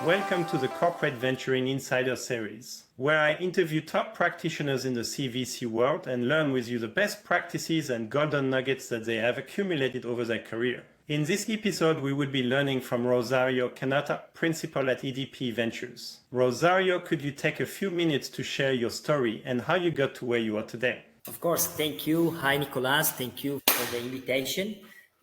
Welcome to the Corporate Venturing Insider Series, where I interview top practitioners in the CVC world and learn with you the best practices and golden nuggets that they have accumulated over their career. In this episode, we will be learning from Rosario Cannata, principal at EDP Ventures. Rosario, could you take a few minutes to share your story and how you got to where you are today? Of course, thank you. Hi, Nicolas. Thank you for the invitation.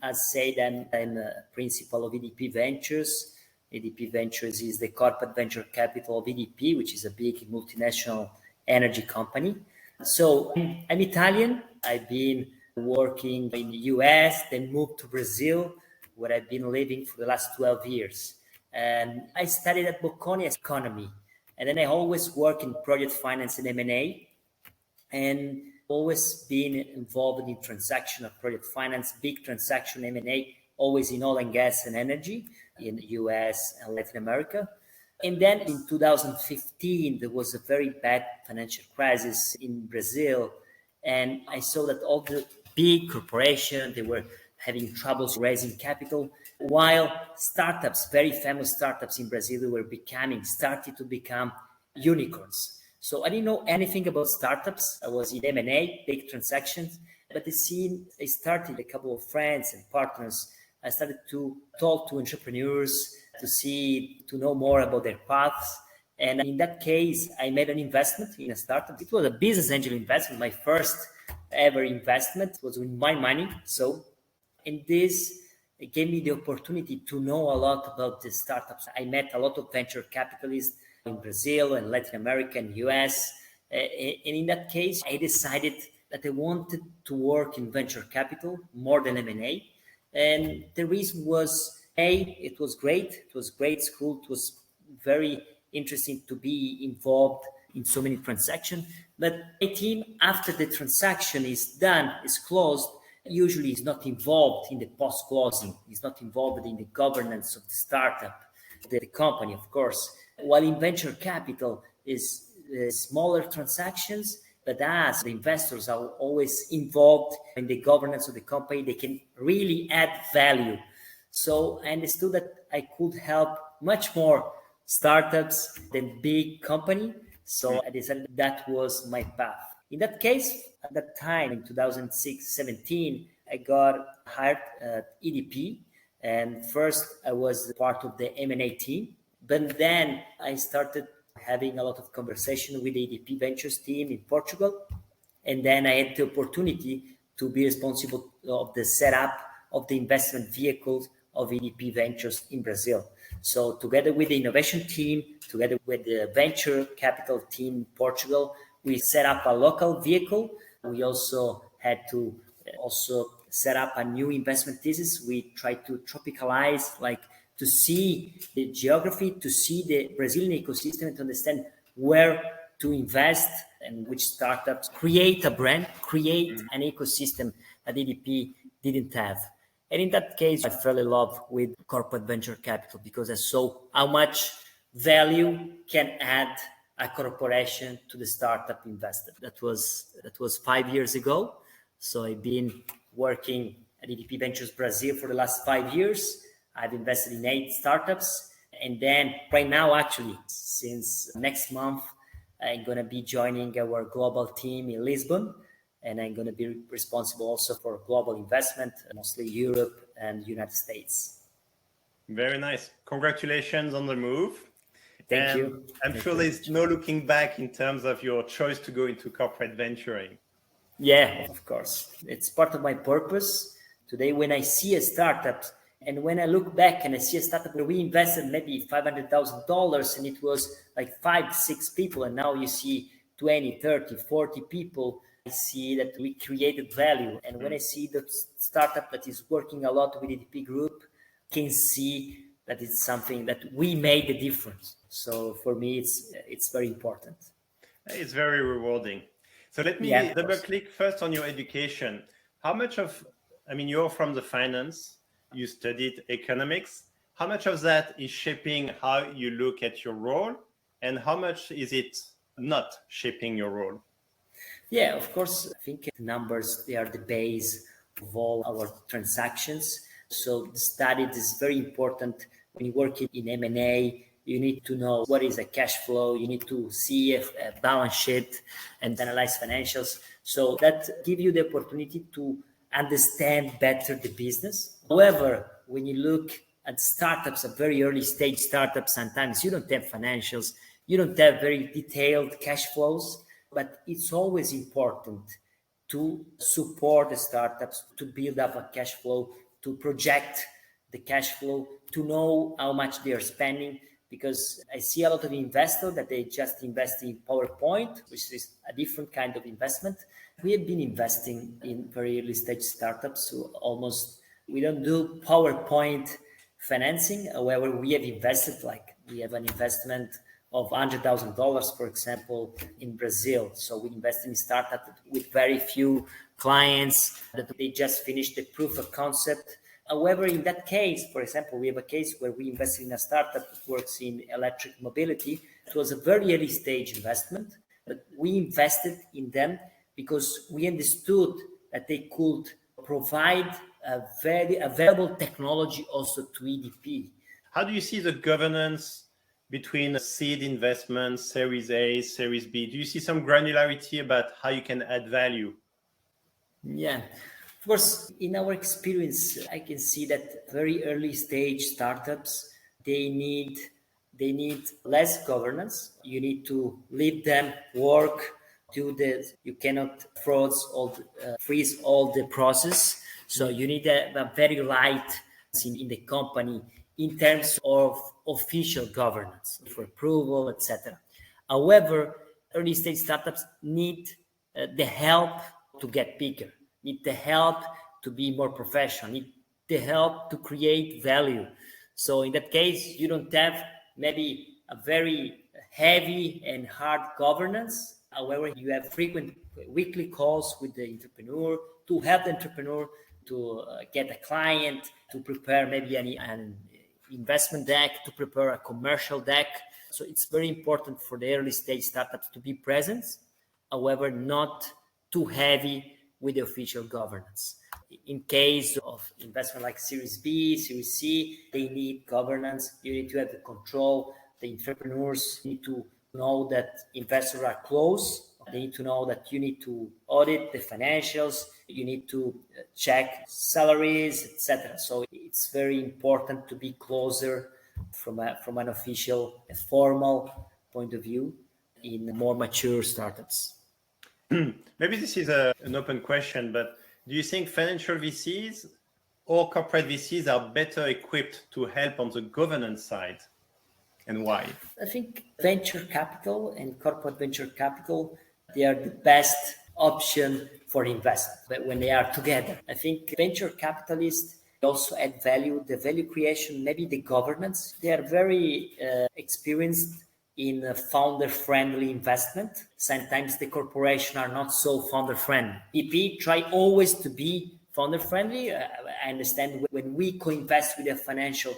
As said, I'm a principal of EDP Ventures. EDP Ventures is the corporate venture capital of EDP, which is a big multinational energy company. So I'm Italian. I've been working in the US, then moved to Brazil, where I've been living for the last 12 years. And I studied at Bocconi economy. And then I always work in project finance and M&A, and always been involved in transactional project finance, big transaction M&A, always in oil and gas and energy in the US and Latin America. And then in 2015, there was a very bad financial crisis in Brazil. And I saw that all the big corporations, they were having troubles raising capital, while startups, very famous startups in Brazil, were started to become unicorns. So I didn't know anything about startups. I was in M&A, big transactions, but I started a couple of friends and partners. I started to talk to entrepreneurs to know more about their paths. And in that case, I made an investment in a startup. It was a business angel investment. My first ever investment was with my money. And this gave me the opportunity to know a lot about the startups. I met a lot of venture capitalists in Brazil and Latin America and US. And in that case, I decided that I wanted to work in venture capital more than M&A. And the reason was, it was great. It was great school. It was very interesting to be involved in so many transactions. But my team, after the transaction is done, is closed, usually is not involved in the post-closing. It's not involved in the governance of the startup, the company, of course. While in venture capital is smaller transactions, but as the investors are always involved in the governance of the company, they can really add value. So I understood that I could help much more startups than big company. So I decided that was my path. In that case, at that time, in 2016-17, I got hired at EDP. And first, I was part of the M&A team. But then I started having a lot of conversation with the EDP Ventures team in Portugal. And then I had the opportunity to be responsible of the setup of the investment vehicles of EDP Ventures in Brazil. So together with the innovation team, together with the venture capital team in Portugal, we set up a local vehicle. We also had to set up a new investment thesis. We tried to tropicalize, to see the geography, to see the Brazilian ecosystem, and to understand where to invest and which startups create a brand, create an ecosystem that EDP didn't have. And in that case, I fell in love with corporate venture capital because I saw how much value can add a corporation to the startup investor. That was 5 years ago. So I've been working at EDP Ventures Brazil for the last 5 years. I've invested in 8 startups. And then right now, actually, since next month, I'm going to be joining our global team in Lisbon. And I'm going to be responsible also for global investment, mostly Europe and United States. Very nice. Congratulations on the move. Thank you. I'm sure there's no looking back in terms of your choice to go into corporate venturing. Yeah, of course. It's part of my purpose. Today, when I see a startup, and when I look back and I see a startup where we invested maybe $500,000 and it was like 5-6 people, and now you see 20, 30, 40 people, I see that we created value. And when I see the startup that is working a lot with EDP Group, I can see that it's something that we made a difference. So for me, it's very important. It's very rewarding. So let me double click first on your education. You're from the finance, you studied economics. How much of that is shaping how you look at your role, and how much is it not shaping your role? Yeah, of course. I think the numbers, they are the base of all our transactions. So the study is very important when you work in M&A you need to know what is a cash flow, you need to see a balance sheet and analyze financials. So that gives you the opportunity to understand better the business. However, when you look at startups, at very early stage startups, sometimes you don't have financials, you don't have very detailed cash flows, but it's always important to support the startups, to build up a cash flow, to project the cash flow, to know how much they are spending. Because I see a lot of investors that they just invest in PowerPoint, which is a different kind of investment. We have been investing in very early stage startups, so almost we don't do PowerPoint financing. However, we have invested, like we have an investment of $100,000, for example, in Brazil. So we invest in startups with very few clients that they just finished the proof of concept. However, in that case, for example, we have a case where we invested in a startup that works in electric mobility. It was a very early stage investment, but we invested in them because we understood that they could provide a very available technology also to EDP. How do you see the governance between seed investments, Series A, Series B? Do you see some granularity about how you can add value? Yeah, of course, in our experience, I can see that very early stage startups, they need less governance. You need to leave them work, do this. You cannot freeze all the process. So you need a very light in the company in terms of official governance for approval, etc. However, early stage startups need the help to get bigger, need the help to be more professional, need the help to create value. So in that case, you don't have maybe a very heavy and hard governance. However, you have frequent weekly calls with the entrepreneur to help the entrepreneur to get a client, to prepare maybe an investment deck, to prepare a commercial deck. So it's very important for the early stage startups to be present, however, not too heavy with the official governance. In case of investment like Series B, Series C, they need governance. You need to have the control. The entrepreneurs need to know that investors are close. They need to know that you need to audit the financials. You need to check salaries, etc. So it's very important to be closer from an official, a formal point of view in more mature startups. Maybe this is an open question, but do you think financial VCs or corporate VCs are better equipped to help on the governance side, and why? I think venture capital and corporate venture capital, they are the best option for investment when they are together. I think venture capitalists also add value, the value creation, maybe the governance. They are very experienced in founder-friendly investment. Sometimes the corporation are not so founder-friendly. EDP try always to be founder-friendly. I understand when we co-invest with the financial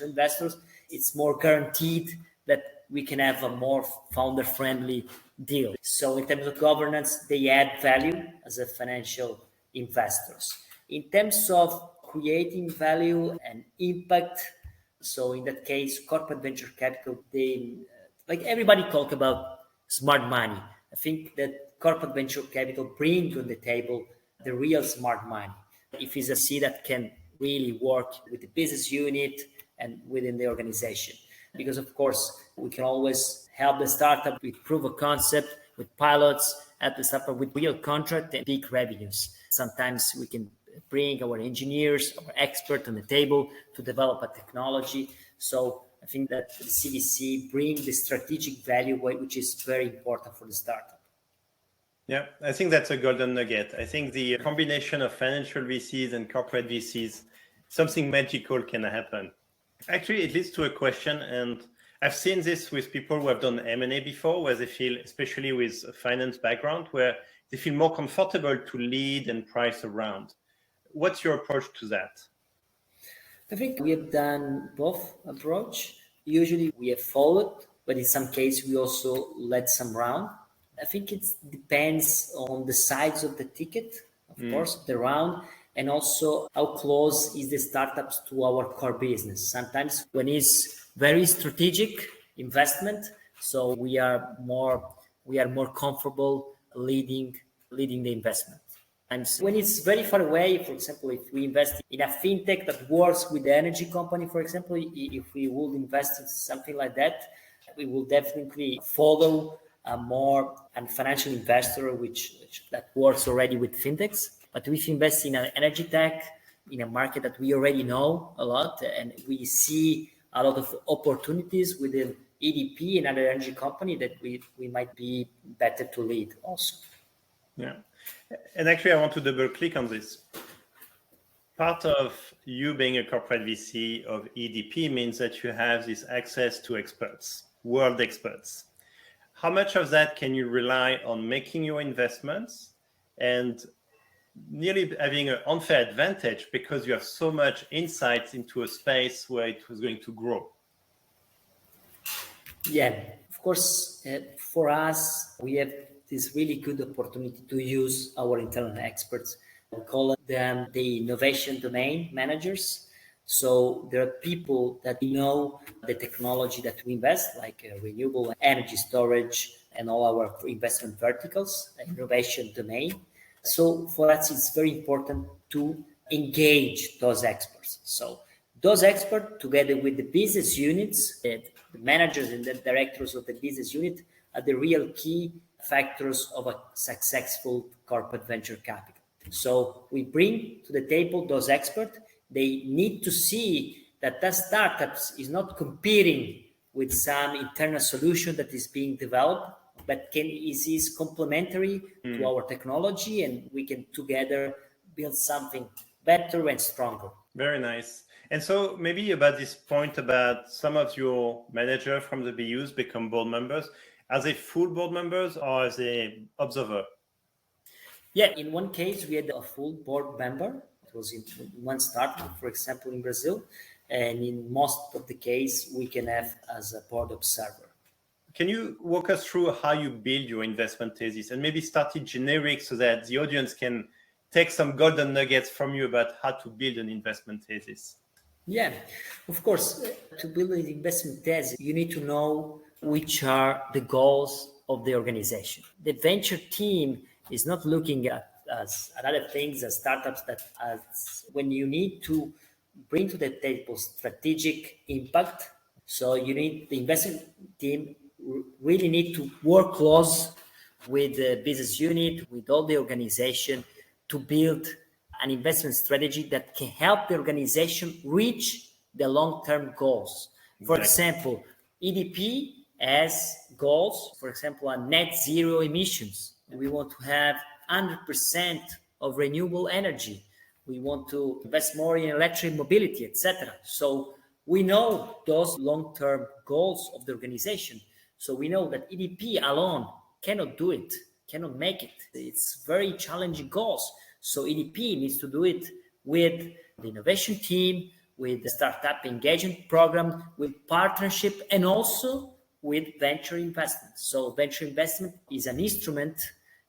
investors, it's more guaranteed that we can have a more founder-friendly deal. So in terms of governance, they add value as a financial investors. In terms of creating value and impact, so in that case, corporate venture capital, they like everybody talk about smart money. I think that corporate venture capital bring to the table the real smart money. If it's a seed that can really work with the business unit and within the organization. Because of course, we can always help the startup with proof of concept, with pilots, help the startup with real contract and big revenues. Sometimes we can bring our engineers, our experts on the table to develop a technology. So I think that the CVC brings the strategic value, which is very important for the startup. Yeah, I think that's a golden nugget. I think the combination of financial VCs and corporate VCs, something magical can happen. Actually, it leads to a question, and I've seen this with people who have done M&A before, where they feel, especially with a finance background, where they feel more comfortable to lead and price a round. What's your approach to that? I think we have done both approach. Usually we have followed, but in some cases we also led some round. I think it depends on the size of the ticket, of course, the round, and also how close is the startups to our core business. Sometimes when it's very strategic investment. So we are more comfortable leading the investment. And when it's very far away, for example, if we invest in a fintech that works with the energy company, for example, if we would invest in something like that, we will definitely follow a financial investor which that works already with fintechs. But if we invest in an energy tech, in a market that we already know a lot, and we see a lot of opportunities within EDP and other energy company, that we might be better to lead also. Yeah. And actually, I want to double click on this. Part of you being a corporate VC of EDP means that you have this access to experts, world experts. How much of that can you rely on making your investments and nearly having an unfair advantage because you have so much insight into a space where it was going to grow? Yeah, of course, for us, we have this really good opportunity to use our internal experts. We call them the innovation domain managers. So there are people that know the technology that we invest, like renewable energy storage and all our investment verticals, innovation domain. So for us, it's very important to engage those experts. So those experts, together with the business units, the managers and the directors of the business unit, are the real key factors of a successful corporate venture capital. So we bring to the table those experts. They need to see that that startups is not competing with some internal solution that is being developed, but is complementary to our technology, and we can together build something better and stronger. Very nice. And so maybe about this point about some of your managers from the BUs become board members. Are they full board members or are they observer? Yeah, in one case, we had a full board member. It was in one startup, for example, in Brazil. And in most of the case, we can have as a board observer. Can you walk us through how you build your investment thesis and maybe start it generic so that the audience can take some golden nuggets from you about how to build an investment thesis? Yeah, of course. To build an investment thesis, you need to know which are the goals of the organization. The venture team is not looking at other things as startups, when you need to bring to the table strategic impact. So you need the investment team really need to work close with the business unit, with all the organization, to build an investment strategy that can help the organization reach the long-term goals. For example, EDP has goals, for example, on net zero emissions. We want to have 100% of renewable energy. We want to invest more in electric mobility, etc. So we know those long-term goals of the organization. So we know that EDP alone cannot do it, cannot make it. It's very challenging goals. So EDP needs to do it with the innovation team, with the startup engagement program, with partnership, and also with venture investment. So venture investment is an instrument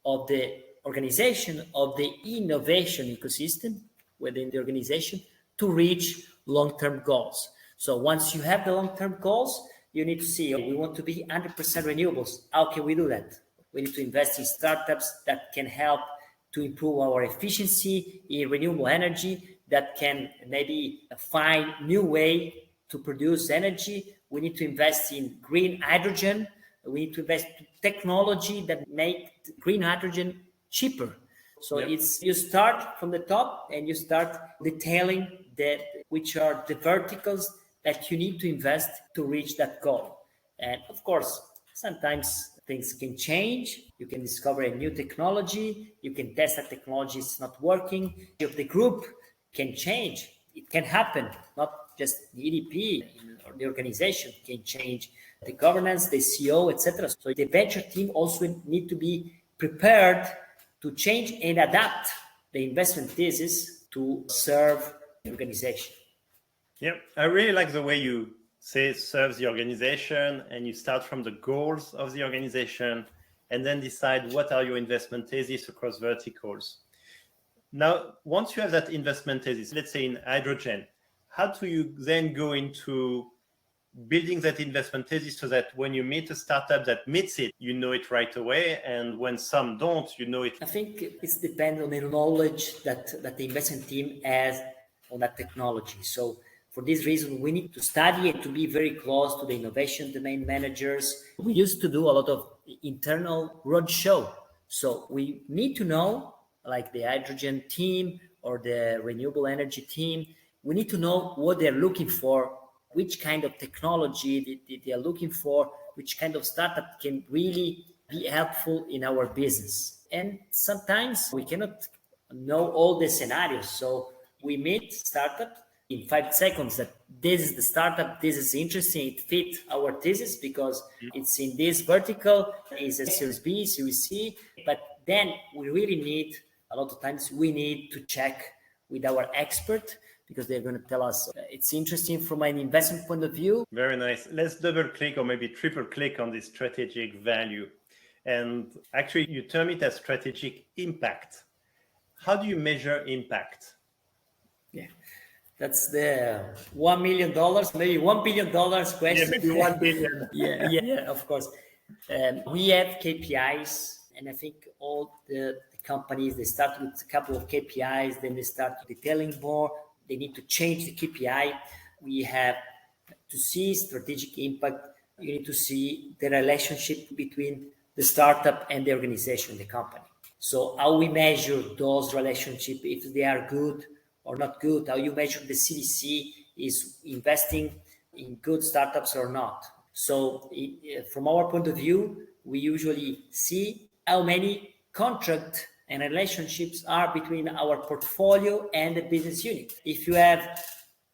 of the organization, of the innovation ecosystem within the organization to reach long-term goals. So once you have the long-term goals, you need to see, we want to be 100% renewables. How can we do that? We need to invest in startups that can help to improve our efficiency in renewable energy, that can maybe find new way to produce energy. We need to invest in green hydrogen. We need to invest in technology that make green hydrogen cheaper. So it's you start from the top and you start detailing which are the verticals that you need to invest to reach that goal. And of course, sometimes things can change. You can discover a new technology. You can test that technology is not working. If the group can change, it can happen. Not just the EDP or the organization can change. The governance, the CEO, etc. So the venture team also need to be prepared to change and adapt the investment thesis to serve the organization. Yeah, I really like the way you say serves the organization, and you start from the goals of the organization and then decide what are your investment thesis across verticals. Now, once you have that investment thesis, let's say in hydrogen, how do you then go into building that investment thesis so that when you meet a startup that meets it, you know it right away. And when some don't, you know it. I think it's depends on the knowledge that the investment team has on that technology. So for this reason, we need to study and to be very close to the innovation domain managers. We used to do a lot of internal roadshow. So we need to know, like the hydrogen team or the renewable energy team, we need to know what they're looking for, which kind of technology they are looking for, which kind of startup can really be helpful in our business. And sometimes we cannot know all the scenarios. So we meet startup in 5 seconds that this is the startup, this is interesting, it fits our thesis because it's in this vertical, it's a Series B, Series C, but then we really need, a lot of times we need to check with our expert because they're going to tell us it's interesting from an investment point of view. Very nice. Let's double click or maybe triple click on this strategic value. And actually, you term it as strategic impact. How do you measure impact? Yeah, that's the $1 million, maybe $1 billion question. Yeah, maybe 1 billion. yeah, of course. We have KPIs, and I think all the companies, they start with a couple of KPIs, then they start detailing more. They need to change the KPI. We have to see strategic impact. You need to see the relationship between the startup and the organization, the company. So how we measure those relationships, if they are good or not good, how you measure the CVC is investing in good startups or not. So from our point of view, we usually see how many contracts and relationships are between our portfolio and the business unit. If you have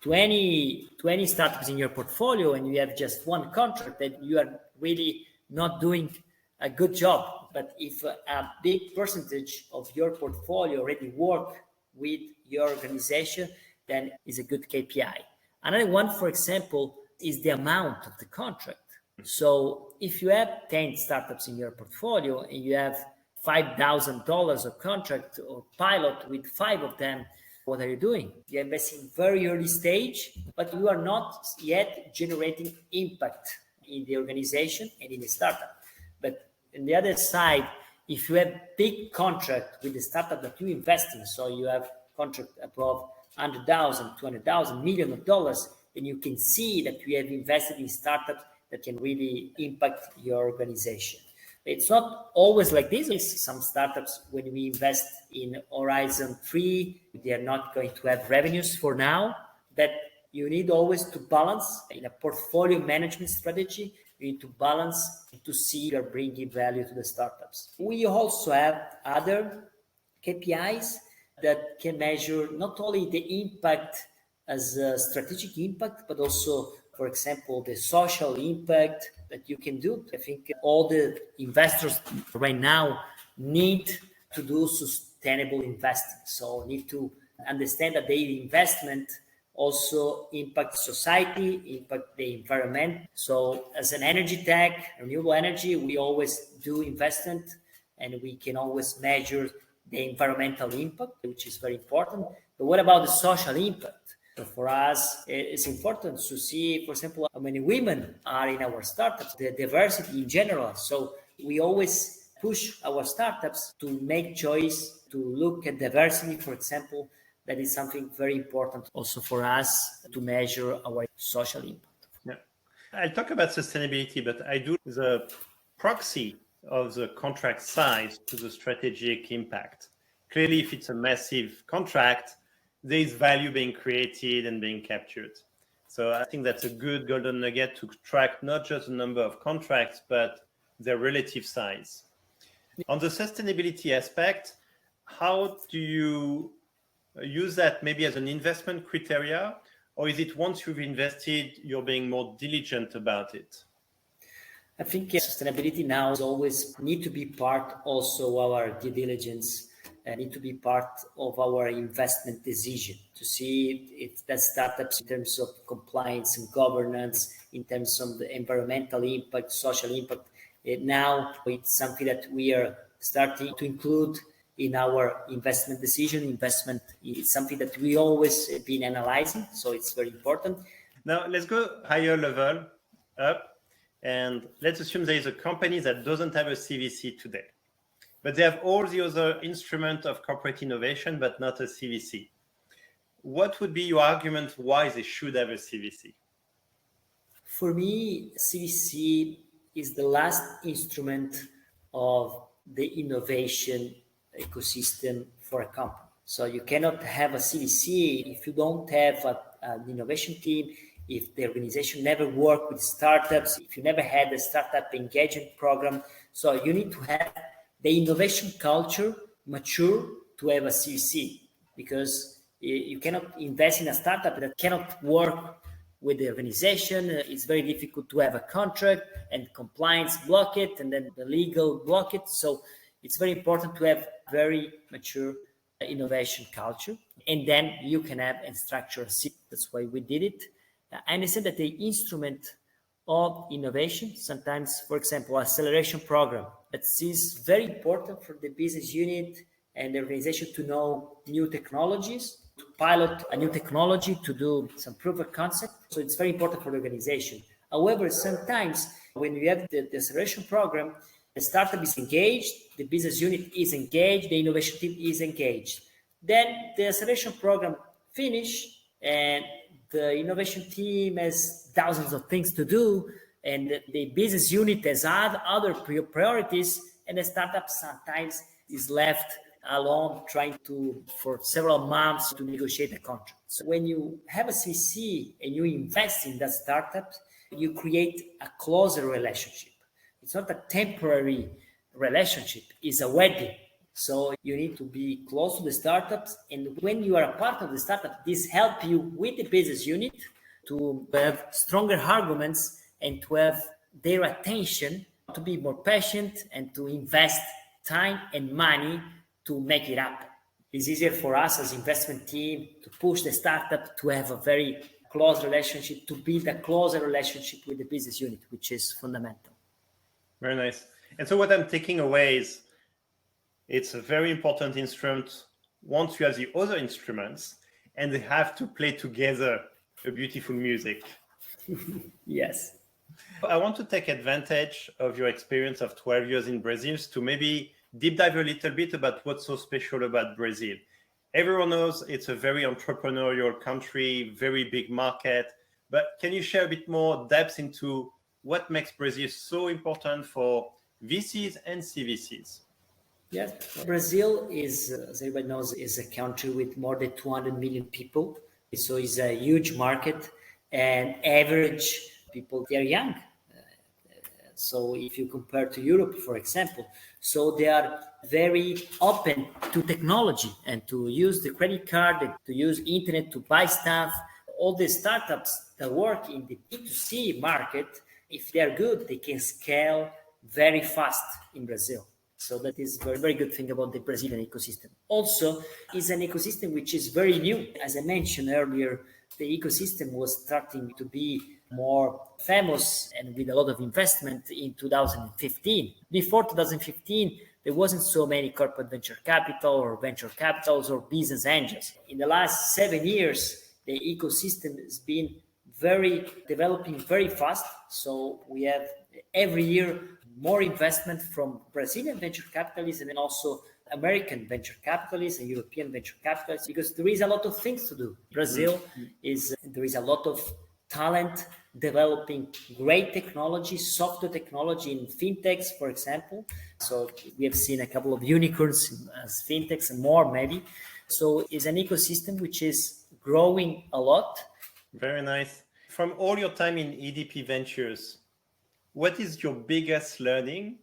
20 startups in your portfolio and you have just one contract, then you are really not doing a good job. But if a big percentage of your portfolio already work with your organization, then it's a good KPI. Another one, for example, is the amount of the contract. So if you have 10 startups in your portfolio and you have $5,000 of contract or pilot with 5 of them, what are you doing? You're investing very early stage, but you are not yet generating impact in the organization and in the startup. But on the other side, if you have big contract with the startup that you invest in, so you have contract above 100,000, 200,000, million of dollars, then you can see that you have invested in startups that can really impact your organization. It's not always like this. Some startups, when we invest in Horizon 3, they are not going to have revenues for now. But you need always to balance in a portfolio management strategy. You need to balance to see you're bringing value to the startups. We also have other KPIs that can measure not only the impact as a strategic impact, but also, for example, the social impact that you can do. I think all the investors right now need to do sustainable investing. So need to understand that the investment also impacts society, impact the environment. So as an energy tech, renewable energy, we always do investment and we can always measure the environmental impact, which is very important. But what about the social impact? So for us, it's important to see, for example, how many women are in our startups, the diversity in general. So we always push our startups to make choice, to look at diversity, for example. That is something very important also for us to measure our social impact. Yeah. I'll talk about sustainability, but I do the proxy of the contract size to the strategic impact. Clearly, if it's a massive contract, there is value being created and being captured. So I think that's a good golden nugget to track not just the number of contracts, but their relative size. On the sustainability aspect, how do you use that maybe as an investment criteria, or is it once you've invested, you're being more diligent about it? I think sustainability now is always need to be part also of our due diligence and need to be part of our investment decision to see if that startups in terms of compliance and governance, in terms of the environmental impact, social impact. Now it's something that we are starting to include in our investment decision. Investment is something that we always been analyzing, so it's very important. Now let's go higher level up, and let's assume there is a company that doesn't have a CVC today, but they have all the other instruments of corporate innovation, but not a CVC. What would be your argument why they should have a CVC? For me, CVC is the last instrument of the innovation ecosystem for a company. So you cannot have a CVC if you don't have an innovation team, if the organization never worked with startups, if you never had a startup engagement program. So you need to have the innovation culture mature to have a CVC, because you cannot invest in a startup that cannot work with the organization. It's very difficult to have a contract, and compliance block it, and then the legal block it. So it's very important to have very mature innovation culture, and then you can have and structure a system. That's why we did it. I understand that the instrument of innovation, sometimes, for example, acceleration program, that is very important for the business unit and the organization to know new technologies, to pilot a new technology, to do some proof of concept. So it's very important for the organization. However, sometimes when you have the acceleration program, the startup is engaged, the business unit is engaged, the innovation team is engaged. Then the acceleration program finish, and the innovation team has thousands of things to do, and the business unit has other priorities, and the startup sometimes is left alone trying to, for several months, to negotiate a contract. So when you have a CC and you invest in that startup, you create a closer relationship. It's not a temporary relationship, it's a wedding. So you need to be close to the startups, and when you are a part of the startup, this helps you with the business unit to have stronger arguments and to have their attention, to be more patient and to invest time and money to make it happen. It's easier for us as investment team to push the startup to have a very close relationship, to build a closer relationship with the business unit, which is fundamental. Very nice. And so what I'm taking away is it's a very important instrument once you have the other instruments, and they have to play together a beautiful music. Yes. I want to take advantage of your experience of 12 years in Brazil to maybe deep dive a little bit about what's so special about Brazil. Everyone knows it's a very entrepreneurial country, very big market, but can you share a bit more depth into what makes Brazil so important for VCs and CVCs? Yes, Brazil is, as everybody knows, is a country with more than 200 million people. So it's a huge market, and average people, they're young. So if you compare to Europe, for example, so they are very open to technology and to use the credit card and to use internet to buy stuff. All the startups that work in the B2C market, if they are good, they can scale very fast in Brazil. So that is a very, very good thing about the Brazilian ecosystem. Also, it's an ecosystem which is very new. As I mentioned earlier, the ecosystem was starting to be more famous and with a lot of investment in 2015. Before 2015, there wasn't so many corporate venture capital or venture capitals or business angels. In the last 7 years, the ecosystem has been developing very fast. So we have every year more investment from Brazilian venture capitalists and then also American venture capitalists and European venture capitalists, because there is a lot of things to do. Brazil there is a lot of talent developing great technology, software technology in fintechs, for example. So we have seen a couple of unicorns as fintechs and more maybe. So it's an ecosystem which is growing a lot. Very nice. From all your time in EDP Ventures, what is your biggest learning,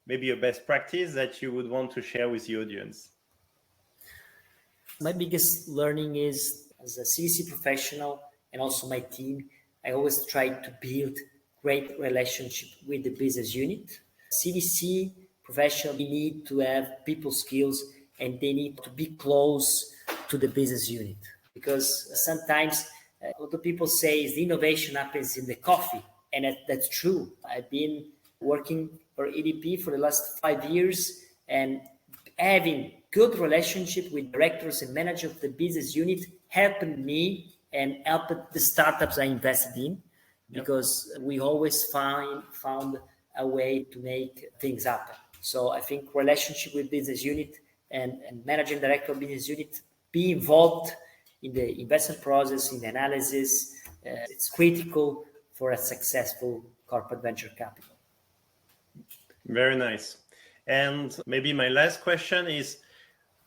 maybe a best practice that you would want to share with the audience? My biggest learning is, as a CVC professional and also my team, I always try to build great relationship with the business unit. CVC professional, we need to have people skills and they need to be close to the business unit, because sometimes a lot of people say the innovation happens in the coffee, and that's true. I've been working for EDP for the last 5 years, and having good relationship with directors and managers of the business unit helped me and help the startups I invested in, because we always found a way to make things happen. So I think relationship with business unit and managing director of business unit, be involved in the investment process, in the analysis. It's critical for a successful corporate venture capital. Very nice. And maybe my last question is,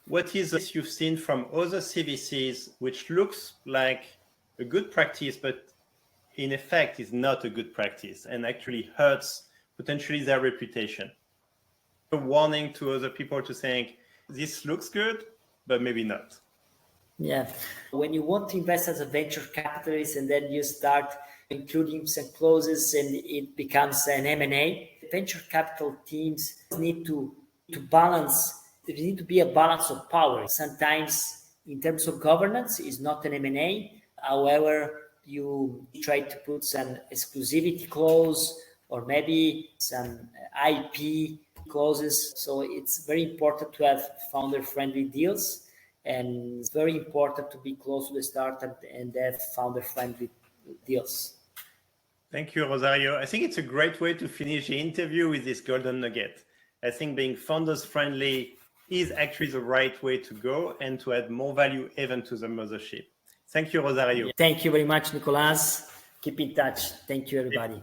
what is this you've seen from other CVCs which looks like a good practice, but in effect is not a good practice and actually hurts potentially their reputation? A warning to other people to saying, this looks good, but maybe not. Yeah. When you want to invest as a venture capitalist and then you start including some clauses and it becomes an M&A, venture capital teams need to balance. There need to be a balance of power. Sometimes in terms of governance is not an M&A. However, you try to put some exclusivity clause or maybe some IP clauses. So it's very important to have founder-friendly deals. And it's very important to be close to the startup and have founder-friendly deals. Thank you, Rosario. I think it's a great way to finish the interview with this golden nugget. I think being founders-friendly is actually the right way to go and to add more value even to the mothership. Thank you, Rosario. Thank you very much, Nicolas. Keep in touch. Thank you, everybody.